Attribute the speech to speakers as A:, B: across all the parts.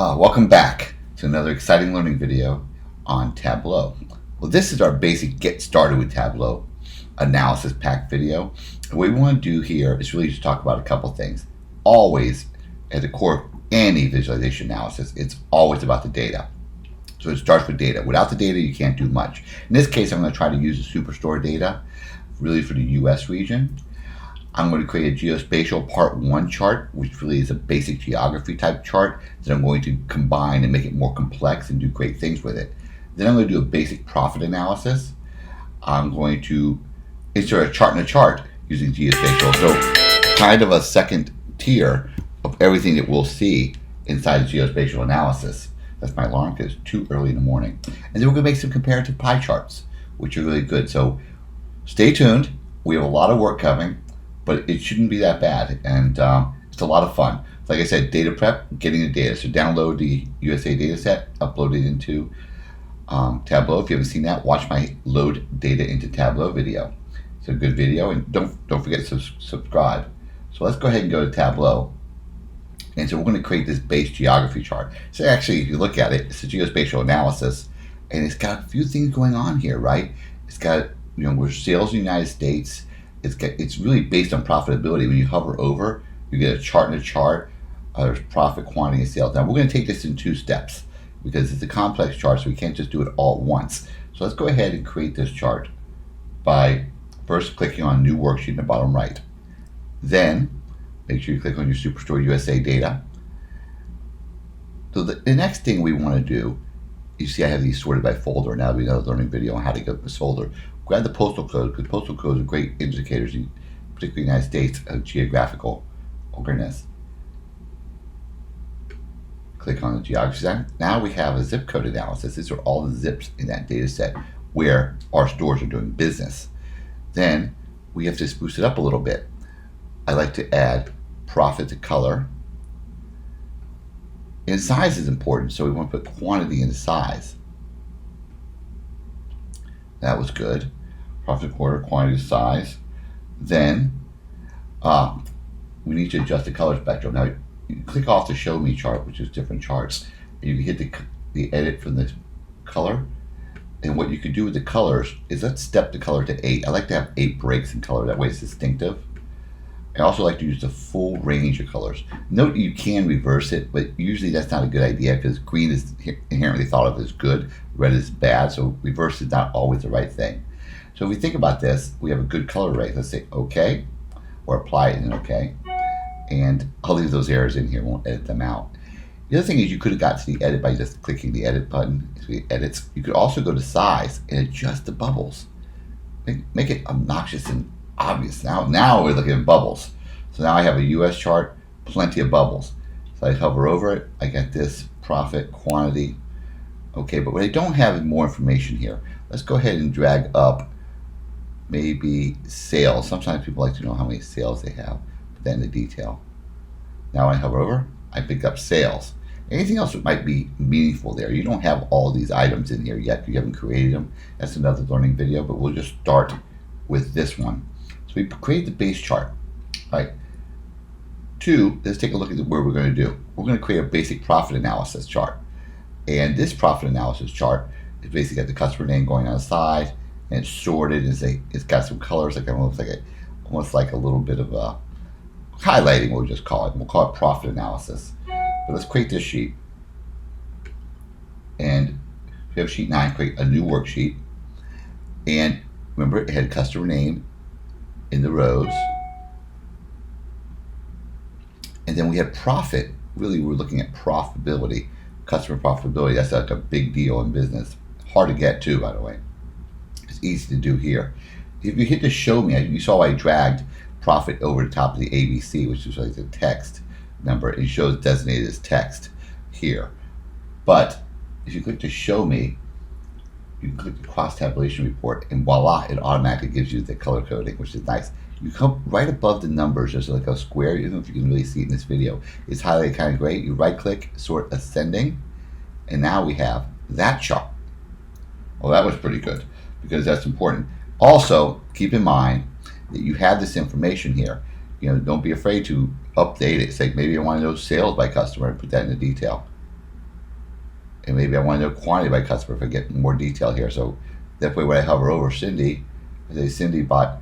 A: Welcome back to another exciting learning video on Tableau. Well, this is our basic Get Started with Tableau analysis pack video. And what we want to do here is really just talk about a couple things. Always, at the core of any visualization analysis, it's always about the data. So it starts with data. Without the data, you can't do much. In this case, I'm going to try to use the superstore data, really for the US region. I'm going to create a Geospatial Part 1 chart, which really is a basic geography type chart that I'm going to combine and make it more complex and do great things with it. Then I'm going to do a basic profit analysis. I'm going to insert a chart in a chart using Geospatial. So kind of a second tier of everything that we'll see inside Geospatial analysis. That's my alarm because it's too early in the morning. And then we're going to make some comparative pie charts, which are really good. So stay tuned. We have a lot of work coming, but it shouldn't be that bad, and it's a lot of fun. Like I said, data prep, getting the data. So download the USA data set, upload it into Tableau. If you haven't seen that, watch my load data into Tableau video. It's a good video, and don't forget to subscribe. So let's go ahead and go to Tableau. And so we're going to create this base geography chart. So actually, if you look at it, it's a geospatial analysis, and it's got a few things going on here, right? It's got, we're sales in the United States. It's really based on profitability. When you hover over, you get a chart in a chart. There's profit, quantity, and sales. Now we're going to take this in 2 steps because it's a complex chart, so we can't just do it all at once. So let's go ahead and create this chart by first clicking on New Worksheet in the bottom right. Then make sure you click on your Superstore USA data. So the next thing we want to do, you see I have these sorted by folder. Now we another learning video on how to get this folder. Grab the postal code, because postal codes are great indicators, particularly in the United States, of geographical organization. Click on the geography side. Now we have a zip code analysis. These are all the zips in that data set where our stores are doing business. Then we have to spruce it up a little bit. I like to add profit to color. And size is important, so we want to put quantity into size. That was good. Profit quarter, quantity, size. Then we need to adjust the color spectrum. Now you click off the show me chart, which is different charts, and you can hit the edit from the color. And what you can do with the colors is let's step the color to 8. I like to have 8 breaks in color, that way it's distinctive. I also like to use the full range of colors. Note you can reverse it, but usually that's not a good idea because green is inherently thought of as good, red is bad, so reverse is not always the right thing. So if we think about this, we have a good color rate. Let's say OK, or apply it in OK. And I'll leave those errors in here, won't edit them out. The other thing is you could have got to the edit by just clicking the edit button. So it edits. You could also go to size and adjust the bubbles. Make it obnoxious and obvious. Now we're looking at bubbles. So now I have a US chart, plenty of bubbles. So I hover over it, I get this profit, quantity. Okay, but what I don't have is more information here. Let's go ahead and drag up maybe sales. Sometimes people like to know how many sales they have. Put that in the detail. Now when I hover over, I pick up sales. Anything else that might be meaningful there? You don't have all these items in here yet. You haven't created them. That's another learning video, but we'll just start with this one. So we create the base chart, right? 2, let's take a look at where we're going to do. We're going to create a basic profit analysis chart. And this profit analysis chart is basically got the customer name going on the side, and it's sorted. It's got some colors, almost like a little bit of a highlighting, we'll just call it. We'll call it profit analysis. But let's create this sheet. And if we have sheet 9, create a new worksheet. And remember, it had customer name in the rows. And then we had profit. Really, we're looking at profitability, customer profitability. That's like a big deal in business. Hard to get to, by the way. It's easy to do here. If you hit the show me, you saw I dragged profit over the top of the ABC, which is like the text number. It shows designated as text here. But if you click to show me, you can click the cross tabulation report, and voila, it automatically gives you the color coding, which is nice. You come right above the numbers, there's like a square. I don't know if you can really see it in this video. It's highlighted kind of great. You right click, sort ascending, and now we have that chart. Well, that was pretty good because that's important. Also, keep in mind that you have this information here. Don't be afraid to update it. Say maybe I want to know sales by customer and put that in the detail. And maybe I want to know quantity by customer if I get more detail here. So that way when I hover over Cindy, I say Cindy bought,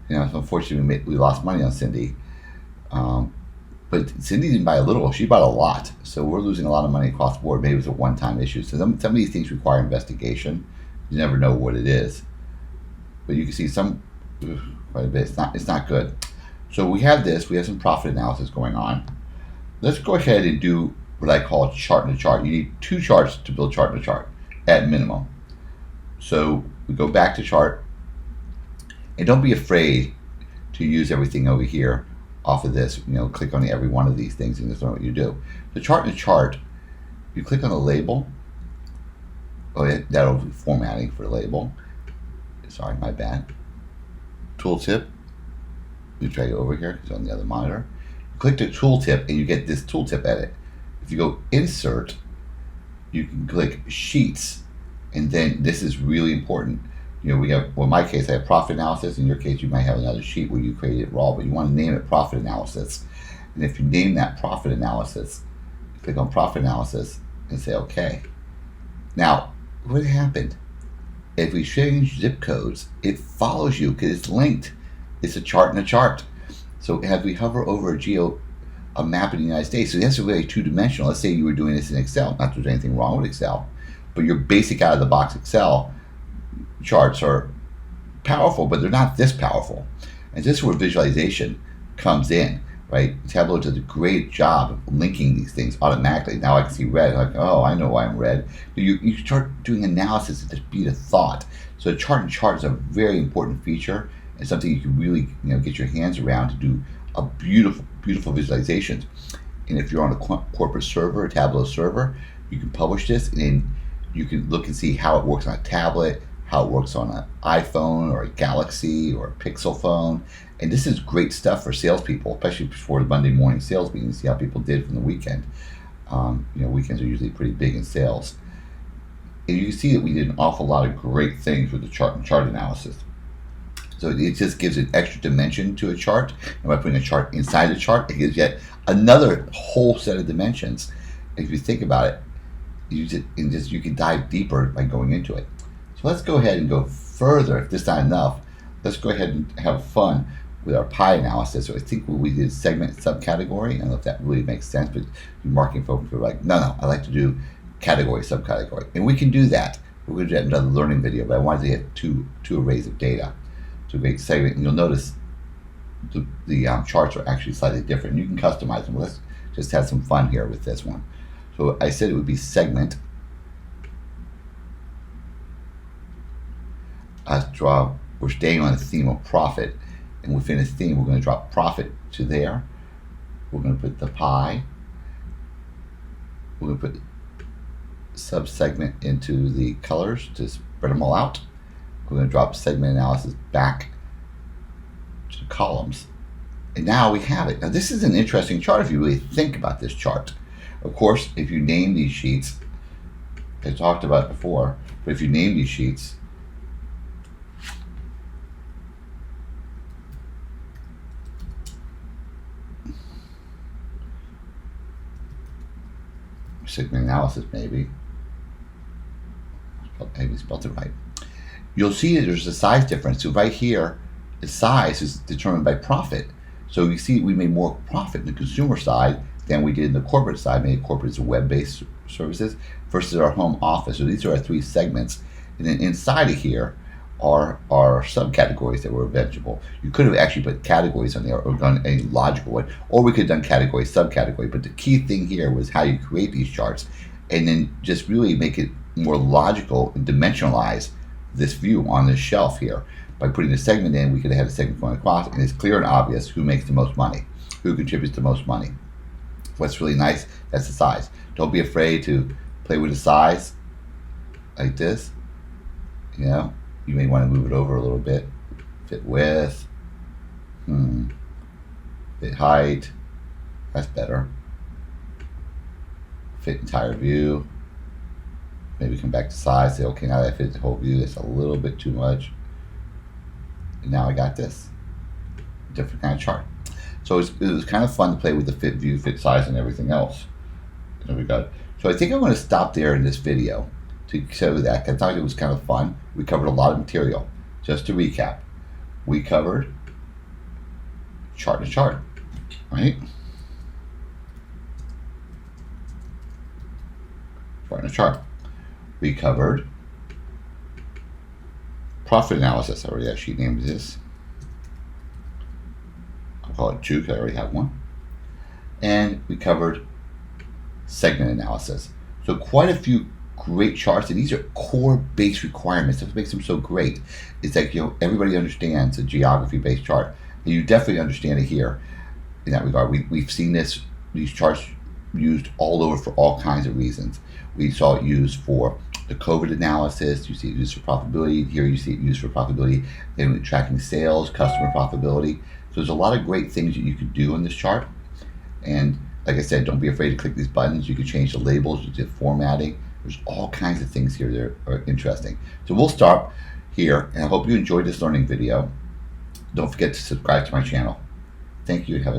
A: unfortunately we lost money on Cindy. But Cindy didn't buy a little, she bought a lot. So we're losing a lot of money across the board. Maybe it was a one-time issue. So some of these things require investigation. You never know what it is. But you can see quite a bit. It's not good. So we have some profit analysis going on. Let's go ahead and do what I call chart in a chart. You need 2 charts to build chart in a chart at minimum. So we go back to chart, and don't be afraid to use everything over here off of this. Click on every one of these things and just know what you do. The chart in a chart, you click on the label. Oh, yeah, that'll be formatting for the label. Sorry, my bad. Tooltip. We drag it over here. It's on the other monitor. Click the tooltip, and you get this tooltip edit. If you go insert, you can click sheets, and then this is really important. We have, well, in my case, I have profit analysis. In your case, you might have another sheet where you create it raw, but you want to name it profit analysis. And if you name that profit analysis, click on profit analysis and say OK. Now, what happened? If we change zip codes, it follows you because it's linked. It's a chart in a chart. So as we hover over a map in the United States, so that's really two-dimensional. Let's say you were doing this in Excel. Not that there's anything wrong with Excel, but your basic out-of-the-box Excel charts are powerful, but they're not this powerful. And this is where visualization comes in, right? Tableau does a great job of linking these things automatically. Now I can see red. I'm like, oh, I know why I'm red. But you start doing analysis at the speed of thought. So a chart in chart is a very important feature and something you can really get your hands around to do a beautiful, beautiful visualizations. And if you're on a corporate server, a Tableau server, you can publish this, and then you can look and see how it works on a tablet, how it works on an iPhone or a Galaxy or a Pixel phone. And this is great stuff for salespeople, especially before the Monday morning sales meeting, see how people did from the weekend. Weekends are usually pretty big in sales. And you can see that we did an awful lot of great things with the chart and chart analysis. So it just gives an extra dimension to a chart. And by putting a chart inside a chart, it gives yet another whole set of dimensions. If you think about it, you can dive deeper by going into it. So let's go ahead and go further. If this is not enough, let's go ahead and have fun with our pie analysis. So I think we did segment subcategory. I don't know if that really makes sense, but you're marking folks who are like, no, I like to do category, subcategory. And we can do that. We're going to do another learning video, but I wanted to get two arrays of data to create segment. And you'll notice the charts are actually slightly different. You can customize them. Let's just have some fun here with this one. So I said it would be segment. We're staying on the theme of profit, and within this theme, we're going to drop profit to there. We're going to put the pie. We're going to put sub-segment into the colors to spread them all out. We're going to drop segment analysis back to the columns. And now we have it. Now this is an interesting chart if you really think about this chart. Of course, if you name these sheets, I talked about it before, but if you name these sheets, segment analysis maybe spelled it right, you'll see that there's a size difference. So right here, the size is determined by profit. So you see we made more profit in the consumer side than we did in the corporate side. Maybe corporate is web-based services versus our home office. So these are our 3 segments. And then inside of here are our subcategories that were vegetable. You could have actually put categories on there or done a logical one, or we could have done category, subcategory. But the key thing here was how you create these charts and then just really make it more logical and dimensionalize this view on this shelf here. By putting the segment in, we could have had a segment going across, and it's clear and obvious who makes the most money, who contributes the most money. What's really nice, that's the size. Don't be afraid to play with the size like this. You may want to move it over a little bit. Fit width, fit height, that's better. Fit entire view. Maybe come back to size, say, okay, now that I fit the whole view, that's a little bit too much. And now I got this different kind of chart. So it was kind of fun to play with the fit view, fit size, and everything else. There we go. So I think I'm going to stop there in this video to show that. I thought it was kind of fun. We covered a lot of material. Just to recap, we covered chart to chart, right? Chart to chart. We covered profit analysis. I already actually named this. I'll call it 2 because I already have one. And we covered segment analysis. So quite a few great charts, and these are core base requirements. That's what makes them so great. It's like, everybody understands a geography-based chart, and you definitely understand it here in that regard. We've seen these charts used all over for all kinds of reasons. We saw it used for the COVID analysis. You see it used for profitability. Here you see it used for profitability and tracking sales, customer profitability. So there's a lot of great things that you can do in this chart. And like I said, don't be afraid to click these buttons. You can change the labels, you can formatting. There's all kinds of things here that are interesting. So we'll start here, and I hope you enjoyed this learning video. Don't forget to subscribe to my channel. Thank you. Have a